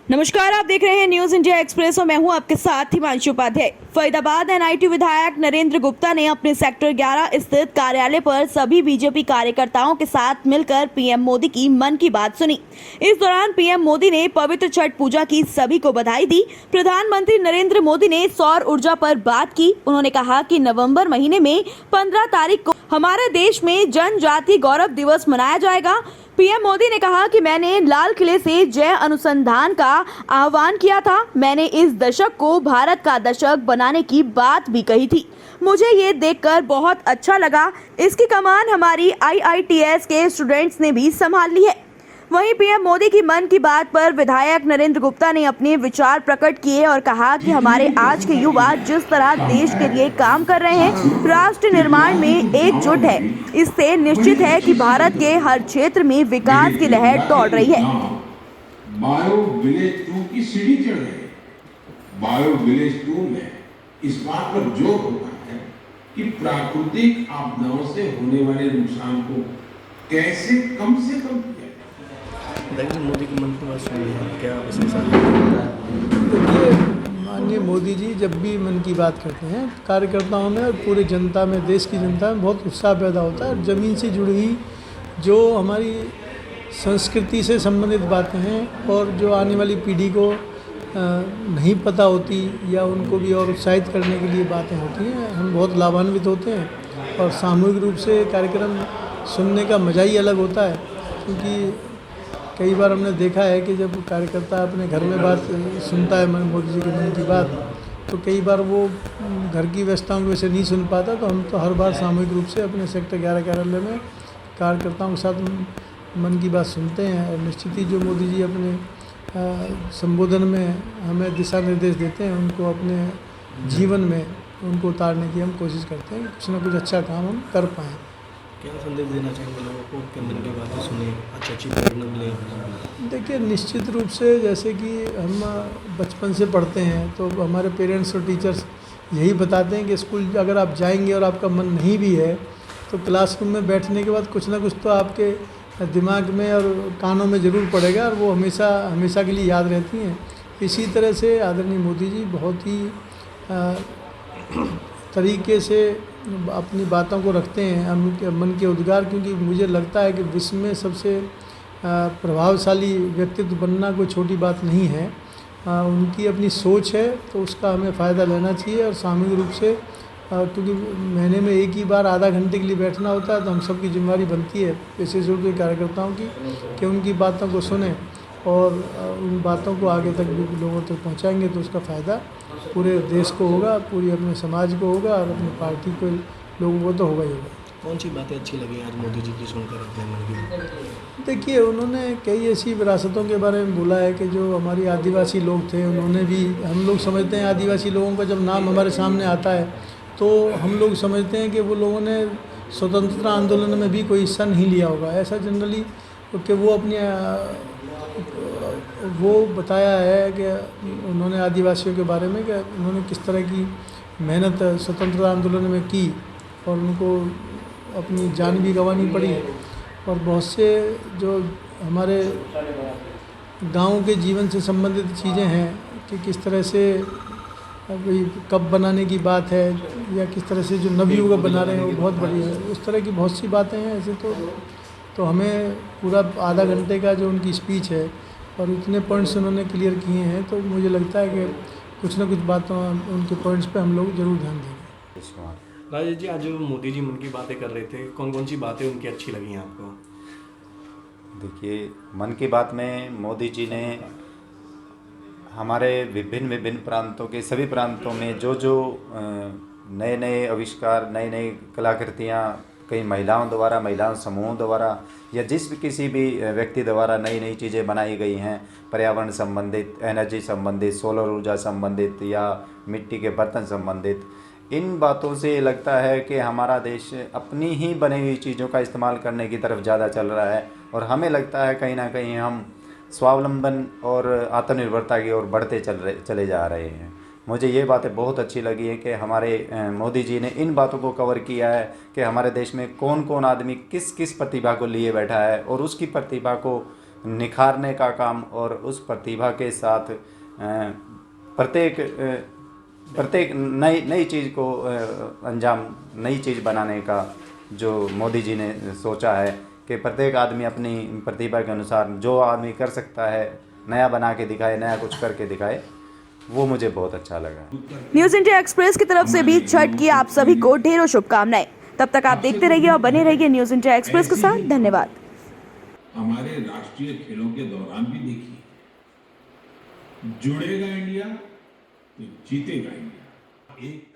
नमस्कार, आप देख रहे हैं न्यूज इंडिया एक्सप्रेस और मैं हूं आपके साथ हिमांशु उपाध्याय। फरीदाबाद एनआईटी विधायक नरेंद्र गुप्ता ने अपने सेक्टर 11 स्थित कार्यालय पर सभी बीजेपी कार्यकर्ताओं के साथ मिलकर पीएम मोदी की मन की बात सुनी। इस दौरान पीएम मोदी ने पवित्र छठ पूजा की सभी को बधाई दी। प्रधानमंत्री नरेंद्र मोदी ने सौर ऊर्जा पर बात की। उन्होंने कहा कि नवम्बर महीने में 15 तारीख को हमारे देश में जनजाति गौरव दिवस मनाया जाएगा। पीएम मोदी ने कहा कि मैंने लाल किले से जय अनुसंधान का आह्वान किया था। मैंने इस दशक को भारत का दशक बनाने की बात भी कही थी। मुझे ये देखकर बहुत अच्छा लगा। इसकी कमान हमारी आईआईटीएस के स्टूडेंट्स ने भी संभाल ली है। वहीं पीएम मोदी की मन की बात पर विधायक नरेंद्र गुप्ता ने अपने विचार प्रकट किए और कहा कि हमारे आज के युवा जिस तरह देश के लिए काम कर रहे हैं, राष्ट्र निर्माण में एकजुट है, इससे निश्चित है कि भारत के हर क्षेत्र में विकास की लहर दौड़ रही है। बायो विलेज 2 की सीढ़ी चढ़ रही है। बायो विलेज 2 में इस बात पर जोर होता है कि प्राकृतिक आपदाओं से होने वाले नुकसान को कैसे कम से कम किया। नरेंद्र मोदी की मन की बात सुनी है, क्या विशेष? देखिए, माननीय मोदी जी जब भी मन की बात करते हैं, कार्यकर्ताओं में और पूरे जनता में, देश की जनता में बहुत उत्साह पैदा होता है। ज़मीन से जुड़ी हुई जो हमारी संस्कृति से संबंधित बातें हैं और जो आने वाली पीढ़ी को नहीं पता होती या उनको भी और उत्साहित करने के लिए बातें होती हैं, हम बहुत लाभान्वित होते हैं। और सामूहिक रूप से कार्यक्रम सुनने का मज़ा ही अलग होता है, क्योंकि कई बार हमने देखा है कि जब कार्यकर्ता अपने घर में बात सुनता है मोदी जी के मन की बात, तो कई बार वो घर की व्यवस्थाओं की वजह से नहीं सुन पाता। तो हम तो हर बार सामूहिक रूप से अपने सेक्टर 11 कार्यालय में कार्यकर्ताओं के साथ मन की बात सुनते हैं। और निश्चित ही जो मोदी जी अपने संबोधन में हमें दिशा निर्देश देते हैं, उनको अपने जीवन में उनको उतारने की हम कोशिश करते हैं, कुछ ना कुछ अच्छा काम हम कर पाएँ। क्या संदेश देना चाहेंगे लोगों को कि मन की बातें सुने, अच्छी प्रेरणा मिले? देखिए, निश्चित रूप से जैसे कि हम बचपन से पढ़ते हैं तो हमारे पेरेंट्स और टीचर्स यही बताते हैं कि स्कूल अगर आप जाएंगे और आपका मन नहीं भी है तो क्लासरूम में बैठने के बाद कुछ ना कुछ तो आपके दिमाग में और कानों में ज़रूर पड़ेगा और वो हमेशा हमेशा के लिए याद रहती हैं। इसी तरह से आदरणीय मोदी जी बहुत ही तरीके से अपनी बातों को रखते हैं, मन के उद्गार। क्योंकि मुझे लगता है कि विश्व में सबसे प्रभावशाली व्यक्तित्व बनना कोई छोटी बात नहीं है। उनकी अपनी सोच है तो उसका हमें फ़ायदा लेना चाहिए। और सामूहिक रूप से क्योंकि महीने में एक ही बार आधा घंटे के लिए बैठना होता है, तो हम सबकी जिम्मेदारी बनती है विशेष रूप से कार्यकर्ताओं की कि उनकी बातों को सुने और उन बातों को आगे तक भी लोगों तक पहुंचाएंगे तो उसका फ़ायदा पूरे देश को होगा, पूरी अपने समाज को होगा और अपनी पार्टी को, लोगों को तो होगा ही होगा। कौन सी बातें अच्छी लगी आज मोदी जी की सुनकर अपने मन की? देखिए, उन्होंने कई ऐसी विरासतों के बारे में बोला है कि जो हमारी आदिवासी लोग थे, उन्होंने भी, हम लोग समझते हैं आदिवासी लोगों का जब नाम हमारे सामने आता है तो हम लोग समझते हैं कि वो लोगों ने स्वतंत्रता आंदोलन में भी कोई हिस्सा नहीं लिया होगा। ऐसा जनरली कि वो अपनी वो बताया है कि उन्होंने आदिवासियों के बारे में कि उन्होंने किस तरह की मेहनत स्वतंत्रता आंदोलन में की और उनको अपनी जान भी गंवानी पड़ी। और बहुत से जो हमारे गांव के जीवन से संबंधित चीज़ें हैं कि किस तरह से अभी कप बनाने की बात है या किस तरह से जो नवयुवक बना रहे हैं वो बहुत बढ़िया है। उस तरह की बहुत सी बातें हैं। ऐसे तो हमें पूरा आधा घंटे का जो उनकी स्पीच है और इतने पॉइंट्स उन्होंने क्लियर किए हैं, तो मुझे लगता है कि कुछ ना कुछ बातों उनके पॉइंट्स पे हम लोग ज़रूर ध्यान देंगे। राजेश जी, आज मोदी जी मन की बातें कर रहे थे, कौन कौन सी बातें उनकी अच्छी लगी आपको? देखिए, मन की बात में मोदी जी ने हमारे विभिन्न प्रांतों के सभी प्रांतों में जो नए नए आविष्कार, नई नई कलाकृतियाँ कई महिलाओं द्वारा, महिलाओं समूहों द्वारा या किसी भी व्यक्ति द्वारा नई नई चीज़ें बनाई गई हैं, पर्यावरण संबंधित, एनर्जी संबंधित, सोलर ऊर्जा संबंधित या मिट्टी के बर्तन संबंधित, इन बातों से लगता है कि हमारा देश अपनी ही बनी हुई चीज़ों का इस्तेमाल करने की तरफ ज़्यादा चल रहा है। और हमें लगता है कहीं ना कहीं हम स्वावलंबन और आत्मनिर्भरता की ओर बढ़ते चले जा रहे हैं। मुझे ये बातें बहुत अच्छी लगी है कि हमारे मोदी जी ने इन बातों को कवर किया है कि हमारे देश में कौन कौन आदमी किस किस प्रतिभा को लिए बैठा है और उसकी प्रतिभा को निखारने का काम और उस प्रतिभा के साथ प्रत्येक नई चीज़ को अंजाम नई चीज़ बनाने का जो मोदी जी ने सोचा है कि प्रत्येक आदमी अपनी प्रतिभा के अनुसार जो आदमी कर सकता है नया बना के दिखाए, नया कुछ करके दिखाए, वो मुझे बहुत अच्छा लगा। न्यूज इंडिया एक्सप्रेस की तरफ से भी छठ की आप सभी को ढेरों शुभकामनाएं। तब तक आप देखते रहिए और बने रहिए न्यूज इंडिया एक्सप्रेस के साथ। धन्यवाद। हमारे राष्ट्रीय खेलों के दौरान भी देखिए, जुड़ेगा इंडिया तो जीतेगा इंडिया। एक